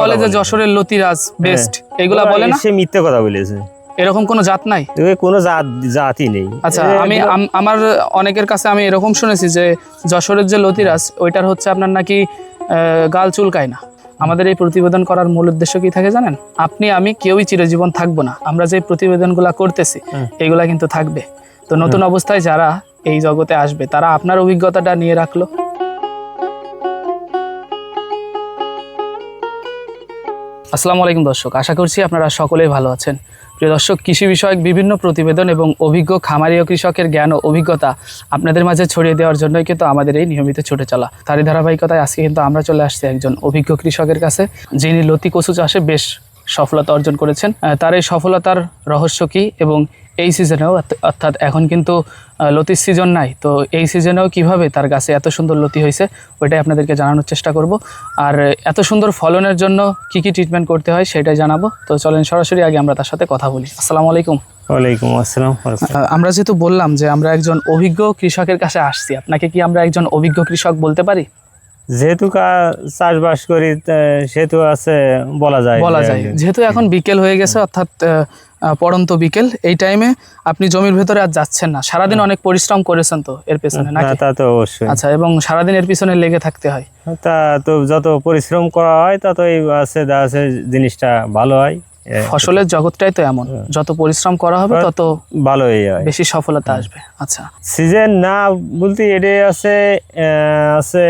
বলে যে যশোরের লতিরাজ বেস্ট, এগুলা বলে না? সে মিথ্যে কথা বলেছে, এরকম কোনো জাত নাই? কোনো জাতই নেই। আচ্ছা, আমার অনেকের কাছে আমি এরকম শুনেছি যে যশোরের যে লতিরাজ ওইটার হচ্ছে আপনার নাকি গাল চুলকায় না। আমাদের এই প্রতিবেদন করার মূল উদ্দেশ্য কি থাকে জানেন? আপনি আমি কেউই চিরজীবন থাকবো না, আমরা যে প্রতিবেদনগুলা করতেছি এগুলা কিন্তু থাকবে। তো নতুন অবস্থায় যারা এই জগতে আসবে তারা আপনার অভিজ্ঞতাটা নিয়ে রাখলো। আসসালামু আলাইকুম দর্শক, আশা করছি আপনারা সকলেই ভালো আছেন। প্রিয় দর্শক, কৃষি বিষয়ক বিভিন্ন প্রতিবেদন এবং অভিজ্ঞ খামারি ও কৃষকের জ্ঞান ও অভিজ্ঞতা আপনাদের মাঝে ছড়িয়ে দেওয়ার জন্যই কিন্তু আমাদের এই নিয়মিত ছুটে চলা। তারই ধারাবাহিকতায় আজকে কিন্তু আমরা চলে আসছি একজন অভিজ্ঞ কৃষকের কাছে, যিনি লতি কচু চাষে বেশ সফলতা অর্জন করেছেন। তার এই সফলতার রহস্য কী এবং এই সিজনেও, অর্থাৎ এখন কিন্তু লতির সিজন নাই, তো এই সিজনেও কিভাবে তার গাছে এত সুন্দর লতি হয়েছে ওইটাই আপনাদেরকে জানানোর চেষ্টা করব। আর এত সুন্দর ফলনের জন্য কি কি ট্রিটমেন্ট করতে হয় সেটাই জানাবো। তো চলেন সরাসরি আগে আমরা তার সাথে কথা বলি। আসসালামু আলাইকুম। ওয়ালাইকুম আসসালাম। আমরা যেহেতু বললাম যে আমরা একজন অভিজ্ঞ কৃষকের কাছে আসছি, আপনাকে কি আমরা একজন অভিজ্ঞ কৃষক বলতে পারি? যেহেতু চাষবাস করি সেহেতু আছে বলা যায়। যেহেতু এখন বিকেল হয়ে গেছে, অর্থাৎ পড়ন্ত বিকেল, এই টাইমে আপনি জমির ভেতরে আর যাচ্ছেন না, সারাদিন অনেক পরিশ্রম করেছেন তো এর পেছনে নাকি? তা তো অবশ্যই। আচ্ছা, এবং সারাদিন এর পিছনে লেগে থাকতে হয়। তা তো যত পরিশ্রম করা হয় ততই আছে জিনিসটা ভালো হয়। ফসলের জগৎটাই তো এমন, যত পরিশ্রম করা হবে তত ভালোই হয়, বেশি সফলতা আসবে। আচ্ছা, সিজন না বলতে এটা আছে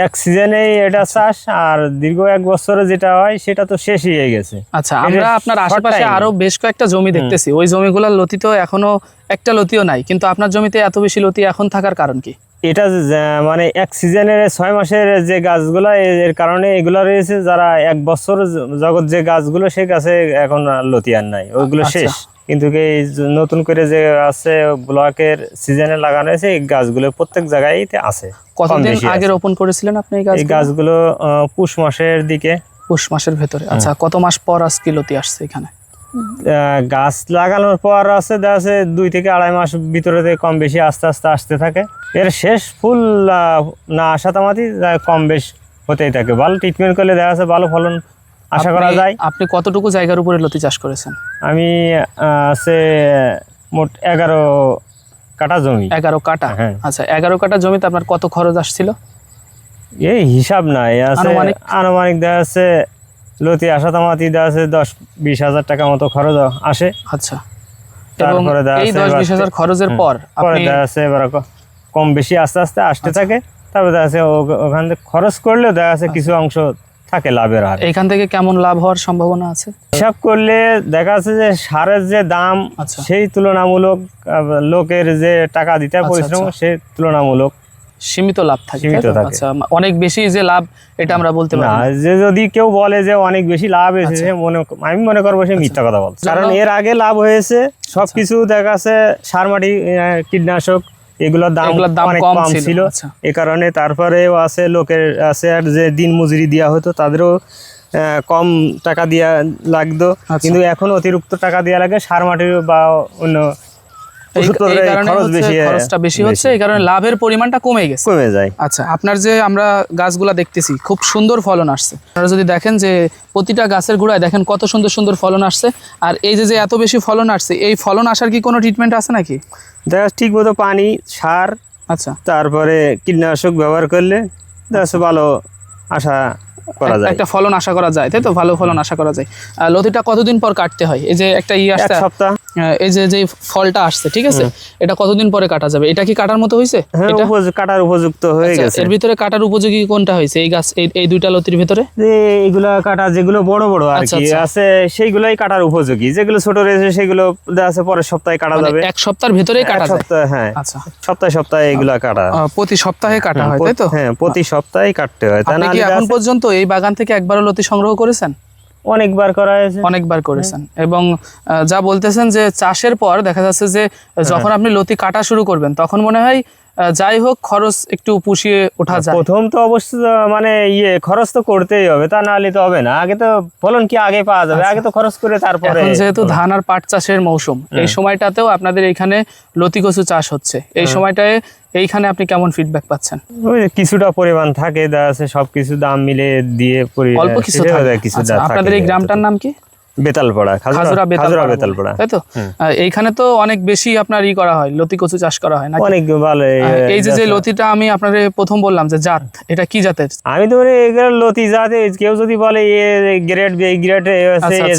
এক সিজনেই এটা চাষ, আর দীর্ঘ এক বছরে যেটা হয় সেটা তো শেষই হয়ে গেছে। আচ্ছা, আমরা আপনার আশেপাশে আরো বেশ কয়েকটা জমি দেখতেছি, ওই জমিগুলোর লতি তো এখনো একটা লতিও নাই, কিন্তু আপনার জমিতে এত বেশি লতি এখন থাকার কারণ কি? এটা মানে এক সিজনের 6 মাসের যে গাছগুলো, এর কারণে এগুলো রয়েছে। যারা এক বছর জগৎ যে গাছগুলো, সেই গাছে এখন লতি আর নাই, ওইগুলো শেষ। কিন্তু এই নতুন করে যে আছে ব্লকের সিজনে লাগানো হয়েছে, এই গাছগুলো প্রত্যেক জায়গায় আছে। কতদিন আগে রোপণ করেছিলেন আপনি এই গাছগুলো? পুষ মাসের দিকে। পুষ মাসের ভেতরে। আচ্ছা, কত মাস পর আজকে লতি আসছে এখানে? গাছ লাগানোর পর আছে 2 থেকে 2.5 মাস ভিতরে কম বেশি আস্তে আস্তে আসতে থাকে। এর শেষ ফুল না আসা তামাতি কম বেশ হতেই থাকে। ভালো ট্রিটমেন্ট করলে দেখা যাচ্ছে ভালো ফলন আশা করা যায়। আপনি কতটুকু জায়গার উপরে লতি চাষ করেছেন? আমি আছে মোট 11 কাঠা জমি। 11 কাঠা? হ্যাঁ। আচ্ছা, 11 কাঠা জমিতে আপনার কত খরচ আসছিল? এই হিসাব নাই, আনুমানিক দেখা যাচ্ছে লতি আসা তামাতি দেখা যাচ্ছে 10-20 হাজার টাকা মতো খরচ আসে। আচ্ছা, তারপরে এই 10-20 হাজার খরচের পর দেখা যাচ্ছে এবার কম বেশি আস্তে আস্তে আসতে থাকে। তারপরে দেখা যাচ্ছে ওখান থেকে খরচ করলে দেখা যাচ্ছে কিছু অংশ থাকে লাভের হার। এখান থেকে কেমন লাভ হওয়ার সম্ভাবনা আছে? হিসাব করলে দেখা যাচ্ছে যে সারের যে দাম, সেই তুলনামূলক লোকের যে টাকা দিতে পরিশ্রম, সেই তুলনামূলক সীমিত লাভ থাকে। আচ্ছা, অনেক বেশি যে লাভ এটা আমরা বলতে পারি না। যে যদি কেউ বলে যে অনেক বেশি লাভ এসেছে, আমি মনে করবো সে মিথ্যা কথা বলছে। কারণ এর আগে লাভ হয়েছে সবকিছু, দেখা যাচ্ছে সার, মাটি, কীটনাশক এগুলোর দাম অনেক কম ছিল। এ কারণে তারপরেও আছে লোকের আছে আর যে দিন মজুরি দেওয়া হতো তাদেরও কম টাকা দেওয়া লাগতো, কিন্তু এখন অতিরিক্ত টাকা দেওয়া লাগে সার, মাটির বা অন্য খরচটা বেশি হচ্ছে, এই কারণে লাভের পরিমাণটা কমে যায়। আচ্ছা, আপনার যে আমরা গাছগুলা দেখতেছি খুব সুন্দর ফলন আসছে। আপনারা যদি দেখেন যে প্রতিটা গাছের গোড়ায় দেখেন কত সুন্দর সুন্দর ফলন আসছে। আর এই যে এত বেশি ফলন আসছে, এই ফলন আসার কি কোনো ট্রিটমেন্ট আছে নাকি? দেখা ঠিক মতো পানি, সার, আচ্ছা, তারপরে কীটনাশক ব্যবহার করলে দেখা ভালো আশা করা যায়, একটা ফলন আশা করা যায়, তাই তো? ভালো ফলন আশা করা যায়। লতিটা কতদিন পর কাটতে হয়? এই যে একটা আসছে, 1 সপ্তাহ, এই যে ফলটা আসছে, ঠিক আছে, এটা কতদিন পরে কাটা যাবে? এটা কি কাটার মতো হয়েছে? এটা কাটার উপযুক্ত হয়ে গেছে। এর ভিতরে কাটার উপযোগী কোনটা হয়েছে এই গাছ, এই দুইটা লতির ভিতরে? এইগুলা কাটা, যেগুলো বড় বড় আর কি আছে সেইগুলাই কাটার উপযোগী, যেগুলো ছোট রয়েছে সেগুলো আছে পরের সপ্তাহে কাটা যাবে। 1 সপ্তাহের ভিতরেই কাটা যায়? হ্যাঁ। আচ্ছা, সপ্তাহে এগুলা কাটা, প্রতি সপ্তাহে কাটা হয়, তাই তো? হ্যাঁ, প্রতি সপ্তাহে কাটতে হয়। আপনি কি এখন পর্যন্ত এই বাগান থেকে একবারও লতি সংগ্রহ করেছেন? অনেকবার করা হয়েছে। অনেকবার করেছেন। এবং যা বলতেছেন যে চাষের পর দেখা যাচ্ছে যে যখন আপনি লতি কাটা শুরু করবেন তখন মনে হয় যাই হোক খরচ একটু পুষিয়ে ওঠা যায়। প্রথম তো অবশ্যই মানে খরচ তো করতেই হবে, তা নাহলে তো হবে না। আগে তো ফলন কি আগে পাওয়া যাবে, আগে তো খরচ করে তারপরে। এখন যেহেতু ধান আর পাট চাষের মৌসুম, এই সময়টাতেও আপনাদের এইখানে লতি কচু চাষ হচ্ছে, এই সময়টায় এইখানে আপনি কেমন ফিডব্যাক পাচ্ছেন? ওই যে কিছুটা পরিমাণ থাকে, দেখা যাচ্ছে সবকিছু দাম মিলে দিয়ে অল্প কিছু থাকে। আপনাদের এই গ্রামটার নাম কি? বেতালপাড়া, খাজুরা বেতালপাড়া, তাই তো? এইখানে তো অনেক বেশি আপনার করা হয়, লতি কচু চাষ করা হয় না? অনেক ভালো। এই যে লতিটা আমি আপনারে প্রথম বললাম যে জাত, এটা কি জাতের? আমি তো এগুলো লতি জাতে, কেউ যদি বলে গ্রেড এই গ্রেড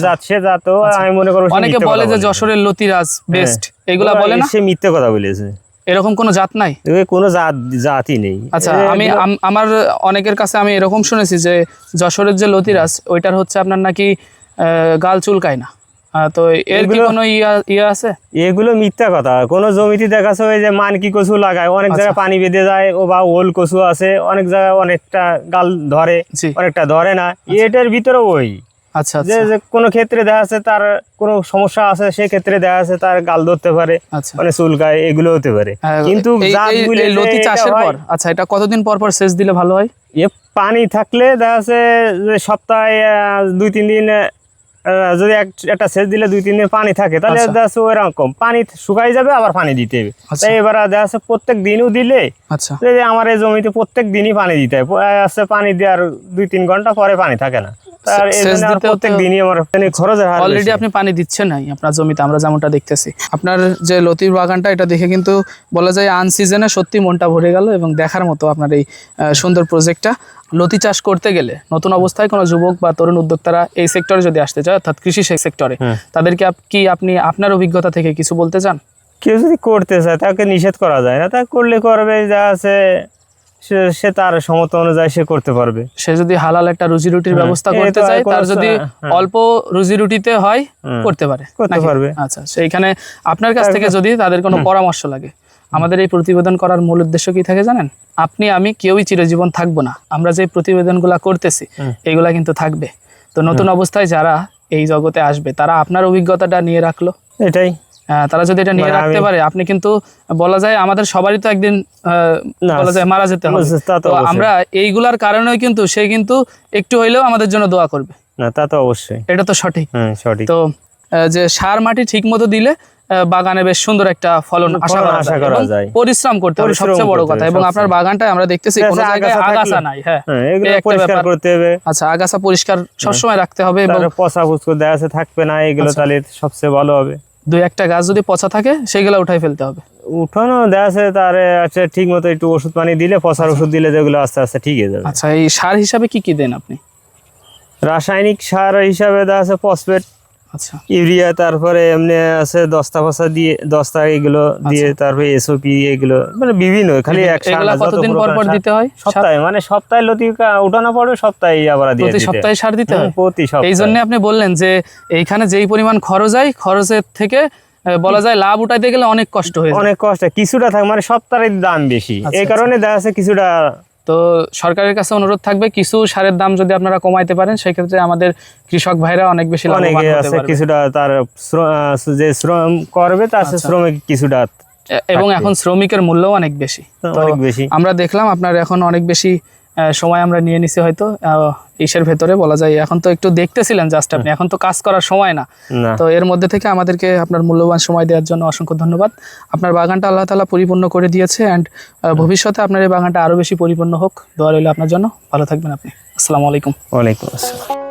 জাত সে জাত, আমি মনে করব অনেকে বলে যে যশোরের লতিরাজ বেস্ট, এগুলা বলে না? সে মিথ্যে কথা বলেছে। এরকম কোনো জাত নাই? কোনো জাতই নেই। আচ্ছা, আমি আমার অনেকের কাছে আমি এরকম শুনেছি যে যশোরের যে লতিরাজ ওইটার হচ্ছে আপনার নাকি গাল চুলকায় না, তো এর কি কোনো ইয়া আছে? এগুলো মিথ্যা কথা। কোনো জমিতে দেখাচ্ছে ওই যে মানকি কচু লাগায়, অনেক জায়গায় পানি বেঁধে যায়, ও বা ওল কচু আছে, অনেক জায়গায় অনেকটা গাল ধরে, অনেকটা ধরে না। এটার ভিতরে ওই আচ্ছা যে কোনো ক্ষেত্রে দেখা যাচ্ছে তার কোনো সমস্যা আছে, সেই ক্ষেত্রে দেখা যাচ্ছে তার গাল ধরতে পারে, মানে চুলকায়, এগুলো হতে পারে। কিন্তু লতি চাষের পর আচ্ছা, এটা কতদিন পর পর সেচ দিলে ভালো হয়? পানি থাকলে দেখা যাচ্ছে যে সপ্তাহে 2-3 দিন যদি একটা সেচ দিলে 2-3 দিন পানি থাকে, তাহলে দেখা যাচ্ছে ওইরকম পানি শুকাই যাবে, আবার পানি দিতে হবে। তাই এবার দেখা যাচ্ছে প্রত্যেক দিনও দিলে, আচ্ছা, আমার এই জমিতে প্রত্যেক দিনই পানি দিতে হয়। পানি দেওয়ার 2-3 ঘন্টা পরে পানি থাকে না, অলরেডি আপনি পানি দিচ্ছেন নাই আপনার জমিতে, আমরা যেমনটা দেখতেছি। আপনার যে লতির বাগানটা, এটা দেখে কিন্তু বলা যায় আনসিজনে সত্যি মনটা ভরে গেল, এবং দেখার মতো আপনার এই সুন্দর প্রজেক্টটা। লতি চাষ করতে গেলে নতুন অবস্থায় কোনো যুবক বা তরুণ উদ্যোক্তারা এই সেক্টরে যদি আসতে চায়, অর্থাৎ কৃষি সেক্টরে, তাদেরকে আপনি আপনার অভিজ্ঞতা থেকে কিছু বলতে চান? কেউ যদি করতে চায় তাকে নিষেধ করা যায় না, তা করলে করবে, যা আছে সে তার সমর্থ অনুযায়ী সে করতে পারবে। সে যদি হালাল একটা রুজি রুটির ব্যবস্থা করতে চায়, তার যদি অল্প রুজি রুটিতে হয়, করতে পারে। আচ্ছা, সেইখানে আপনার কাছ থেকে যদি তাদের কোনো পরামর্শ লাগে, আমাদের এই প্রতিবেদন করার মূল উদ্দেশ্য কি থাকে জানেন? আপনি আমি কেউই চিরজীবন থাকবো না, আমরা যে প্রতিবেদনগুলা করতেছি এগুলা কিন্তু থাকবে। তো নতুন অবস্থায় যারা এই জগতে আসবে, তারা আপনার অভিজ্ঞতাটা নিয়ে রাখলো, এটাই তারা যদি এটা নিয়ে রাখতে পারে, আপনি কিন্তু বলা যায় আমাদের সবারই তো একদিন বলা যায় মারা যেতে হবে। তো আমরা এইগুলার কারণেও কিন্তু সে কিন্তু একটু হইলেও আমাদের জন্য দোয়া করবে। না, তা তো অবশ্যই, এটা তো সঠিক। সঠিক। তো যে সার মাটি ঠিক মতো দিলে বাগানে বেশ সুন্দর একটা ফলন আশা করা যায়। পরিশ্রম করতে হবে সবচেয়ে বড় কথা। এবং আপনার বাগানটায় আমরা দেখতেছি কোনো জায়গায় আগাছা নাই। হ্যাঁ, পরিষ্কার করতে হবে। আচ্ছা, আগাছা পরিষ্কার সবসময় রাখতে হবে, এবং পচা ফুচকো দেখা যাচ্ছে থাকবে না, এগুলো তাহলে সবচেয়ে ভালো হবে। 2-1টা গাছ যদি পচা থাকে সেগুলো উঠাই ফেলতে হবে। উঠানো দেখা যাচ্ছে তার ঠিক মতো একটু ওষুধ পানি দিলে, পচার ওষুধ দিলে যেগুলো আস্তে আস্তে ঠিক হয়ে যাবে। আচ্ছা, এই সার হিসাবে কি দেন আপনি? রাসায়নিক সার হিসাবে দেখা যাচ্ছে ফসফেট, আচ্ছা, ইউরিয়া, তারপরে এমনি আছে দস্তা ফসা দিয়ে, দস্তা এগুলো দিয়ে, তারপরে এসওপি, এগুলো মানে বিভিন্ন। খালি কতদিন পর পর দিতে হয়? সপ্তাহে, মানে সপ্তাহে লতি উঠানো পড়বে, সপ্তাহে আবার দিয়ে প্রতি সপ্তাহে সার দিতে হয়। প্রতি সপ্তাহে। এই জন্য আপনি বললেন যে এইখানে যেই পরিমাণ খরচ হয়, খরচের থেকে বলা যায় লাভ উঠাইতে গেলে অনেক কষ্ট হয়ে যায়। অনেক কষ্ট, কিছুটা থাকে, মানে সপ্তাহের দাম বেশি, এই কারণে দেখা যাচ্ছে কিছুটা। তো সরকারের কাছে অনুরোধ থাকবে, কিছু সারের দাম যদি আপনারা কমাইতে পারেন, সেক্ষেত্রে আমাদের কৃষক ভাইরা অনেক বেশি লাভবান হতে পারবে। কিছুটা তার যে শ্রম করবে, তার শ্রমিক কিছুটা, এবং এখন শ্রমিকের মূল্যও অনেক বেশি। আমরা দেখলাম আপনার এখন অনেক বেশি সময় আমরা নিয়ে নিছি হয়তো ইসের ভেতরে, বলা যায় এখন তো একটু দেখতেছিলেন জাস্ট আপনি, এখন তো কাজ করার সময় না। তো এর মধ্যে থেকে আমাদেরকে আপনার মূল্যবান সময় দেওয়ার জন্য অসংখ্য ধন্যবাদ। আপনার বাগানটা আল্লাহ তাআলা পরিপূর্ণ করে দিয়েছে, অ্যান্ড ভবিষ্যতে আপনার এই বাগানটা আরো বেশি পরিপূর্ণ হোক, দোয়া রইল আপনার জন্য। ভালো থাকবেন আপনি। আসসালামু আলাইকুম। ওয়ালাইকুম আসসালাম।